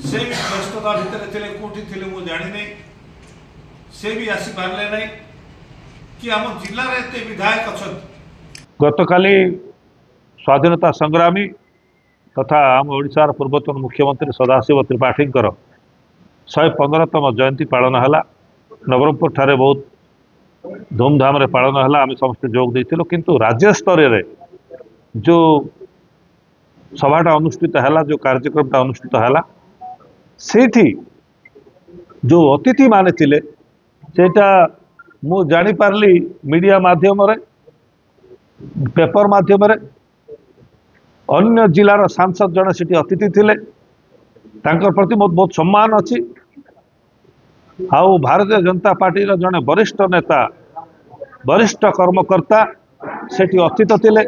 से भी व्यस्तता भितर थे कौटी थे मुझे जानी से भी आसी पारे ना कि आम जिले एत विधायक अच्छा। गतकाली स्वाधीनता संग्रामी तथा आम ओडिशार पूर्वतन मुख्यमंत्री सदाशिव त्रिपाठी 115तम जयंती पालन है नवरंगपुर ठारे बहुत धूमधाम रे पालन है आम समस्त जोग देथिलु किंतु राज्य स्तर रे जो सभाटा अनुष्ठित है जो कार्यक्रमटा अनुष्ठित है सेठी जो अतिथि माने थिले सेटा मु जानी पारली मीडिया माध्यम रे पेपर माध्यम रे अन्य जिलार सांसद जड़े से अतिथि थिले तांकर प्रति मोर बहुत सम्मान अच्छी आउ भारतीय जनता पार्टी जड़े वरिष्ठ नेता वरिष्ठ कर्मकर्ता सेठी अतिथि थिले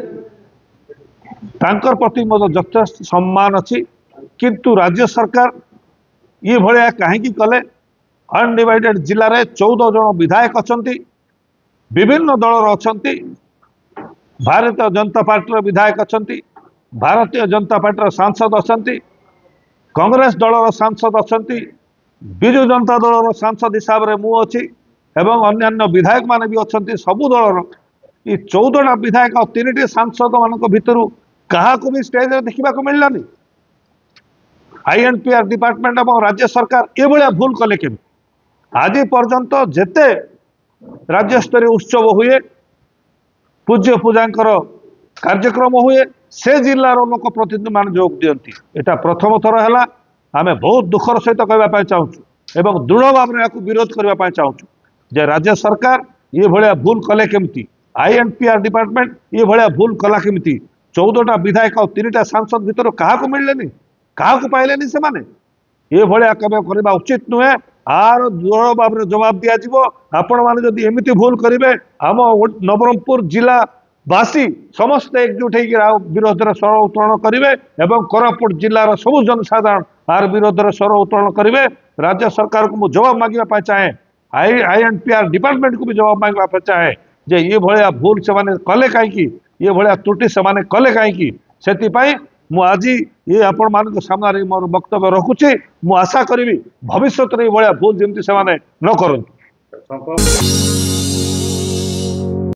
तांकर प्रति मोर यथेष्ट सम्मान अच्छी किंतु राज्य सरकार ये भलिया कहीं कले अनडिवाइडेड जिले में 14 जन विधायक अच्छा विभिन्न दलर अच्छा भारतीय जनता पार्टी विधायक अच्छा भारतीय जनता पार्टी सांसद अच्छा कांग्रेस दलर सांसद अच्छा विजु जनता दलर सांसद हिसाब से मु अच्छी एवं अन्यान्य विधायक माने भी अच्छा सबू दलर ये 14टा विधायक और 3टी सांसद मान भितर क्या भी स्टेज रे देखा मिललानी आईएनपीआर डिपार्टमेंट और राज्य सरकार ये भाया भूल कले के आज पर्यंत जेते राज्य स्तरीय उत्सव हुए पूज्य पूजांकर कार्यक्रम हुए से जिलार लोक प्रतिनिधि मान जोग दियंती एटा प्रथम थर है आम बहुत दुखर सहित कहवाई चाहूँ एवं दृढ़ भाव में विरोध करने चाहूँ जे राज्य सरकार ये भाया भूल कले केमती आईएनपीआर डिपार्टमेंट ये भाया भूल कला केमती 14टा विधायक और 3टा सांसद भितर क्या मिलने क्या पाइले से माने ये भाया केवे करवा उचित नुहे आर दृढ़ भाव में जवाब दिज्व आपण मैंने जदि एमती भूल करेंगे आम नवरंगपुर जिला बासी समस्त एकजुट हो विरोध में स्वर उत्तोलन करेंगे एवं कोरापुट जिलार सबु जनसाधारण आर विरोध में स्वर उत्तोलन करेंगे राज्य सरकार को जवाब मांगवा चाहे आईएनपीआर डिपार्टमेंट को भी जवाब मांगवा चाहे जे ये भाया भूल से कले कहीं ये भाया त्रुटि से कले कहीं से आज ये आपण मान सामने मोर वक्तव्य रखुची मु आशा करी भविष्य में ये भाया भूल जमी से न करंतु।